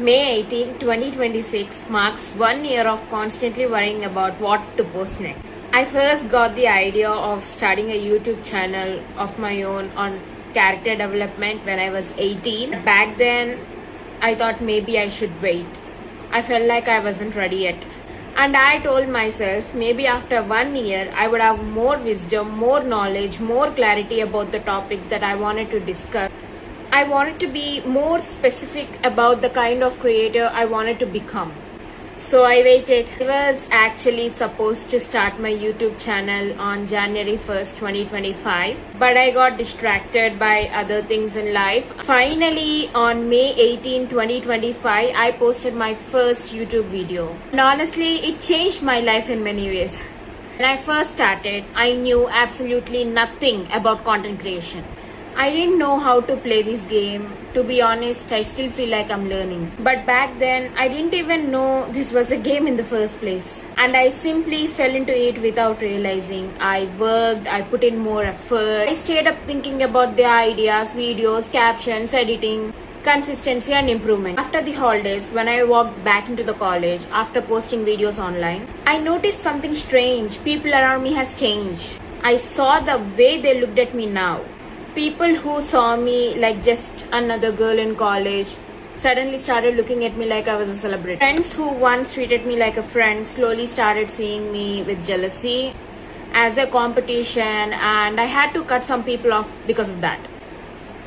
May 18, 2026 marks 1 year of constantly worrying about what to post next. I first got the idea of starting a YouTube channel of my own on character development when I was 18. Back then, I thought maybe I should wait. I felt like I wasn't ready yet. And I told myself maybe after 1 year I would have more wisdom, more knowledge, more clarity about the topics that I wanted to discuss. I wanted to be more specific about the kind of creator I wanted to become. So I waited. I was actually supposed to start my YouTube channel on January 1st, 2025, but I got distracted by other things in life. Finally, on May 18, 2025, I posted my first YouTube video. And honestly, it changed my life in many ways. When I first started, I knew absolutely nothing about content creation. I didn't know how to play this game. To be honest, I still feel like I'm learning. But back then, I didn't even know this was a game in the first place. And I simply fell into it without realizing. I worked, I put in more effort. I stayed up thinking about the ideas, videos, captions, editing, consistency and improvement. After the holidays, when I walked back into the college after posting videos online, I noticed something strange. People around me has changed. I saw the way they looked at me now. People who saw me like just another girl in college suddenly started looking at me like I was a celebrity. Friends who once treated me like a friend slowly started seeing me with jealousy as a competition, and I had to cut some people off because of that.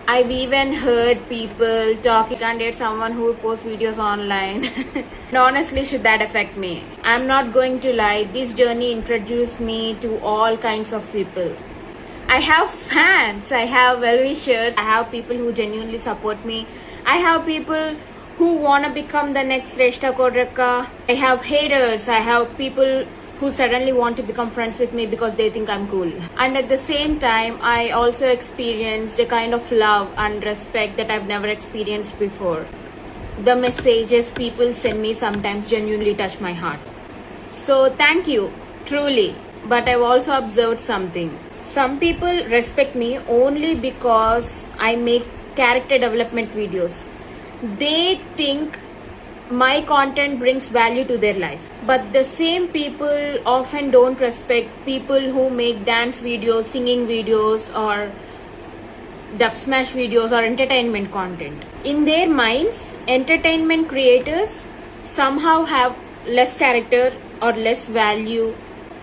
I've even heard people talking and date someone who posts videos online. And honestly, should that affect me? I'm not going to lie, this journey introduced me to all kinds of people. I have fans, I have well-wishers, I have people who genuinely support me, I have people who want to become the next Reshta Kodrakka, I have haters, I have people who suddenly want to become friends with me because they think I'm cool. And at the same time, I also experienced a kind of love and respect that I've never experienced before. The messages people send me sometimes genuinely touch my heart. So thank you, truly. But I've also observed something. Some people respect me only because I make character development videos. They think my content brings value to their life. But the same people often don't respect people who make dance videos, singing videos, or dub smash videos or entertainment content. In their minds, entertainment creators somehow have less character or less value,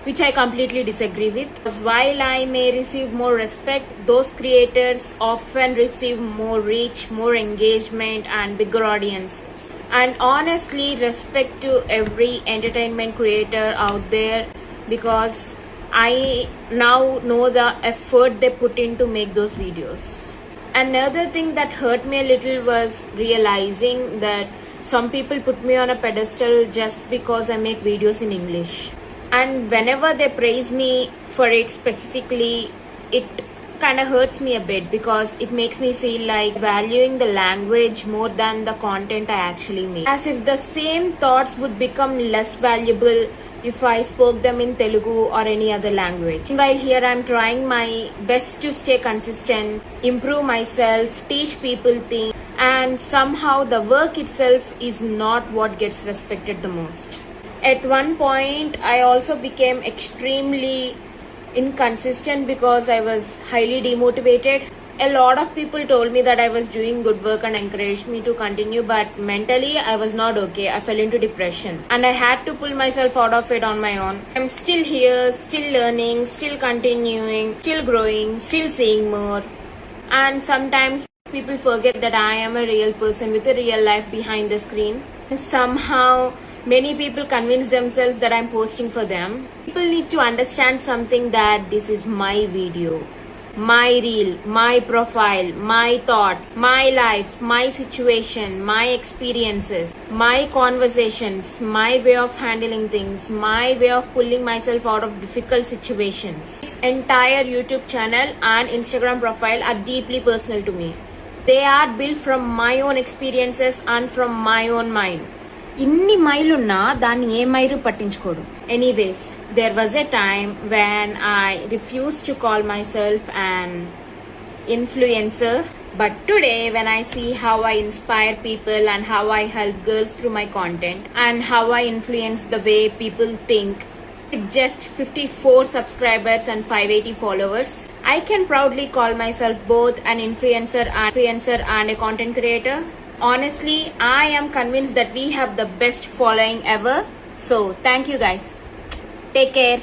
which I completely disagree with. Because while I may receive more respect, those creators often receive more reach, more engagement and bigger audiences. And honestly, respect to every entertainment creator out there, because I now know the effort they put in to make those videos. Another thing that hurt me a little was realizing that some people put me on a pedestal just because I make videos in English. And whenever they praise me for it specifically, it kind of hurts me a bit because it makes me feel like valuing the language more than the content I actually make. As if the same thoughts would become less valuable if I spoke them in Telugu or any other language. While here I'm trying my best to stay consistent, improve myself, teach people things, and somehow the work itself is not what gets respected the most. At one point, I also became extremely inconsistent because I was highly demotivated. A lot of people told me that I was doing good work and encouraged me to continue, but mentally I was not okay. I fell into depression and I had to pull myself out of it on my own. I'm still here, still learning, still continuing, still growing, still seeing more. And sometimes people forget that I am a real person with a real life behind the screen. And somehow many people convince themselves that I'm posting for them. People need to understand something, that this is my video, my reel, my profile, my thoughts, my life, my situation, my experiences, my conversations, my way of handling things, my way of pulling myself out of difficult situations. This entire YouTube channel and Instagram profile are deeply personal to me. They are built from my own experiences and from my own mind. ఇన్ని మైలున్నా దాన్ని ఏ మైరు పట్టించుకోడు. Anyways, there was a time when I refused to call myself an influencer But today, when I see how I inspire people and how I help girls through my content and how I influence the way people think with just 54 subscribers and 580 followers, I can proudly call myself both an influencer and a content creator. Honestly, I am convinced that we have the best following ever. So, thank you guys. Take care.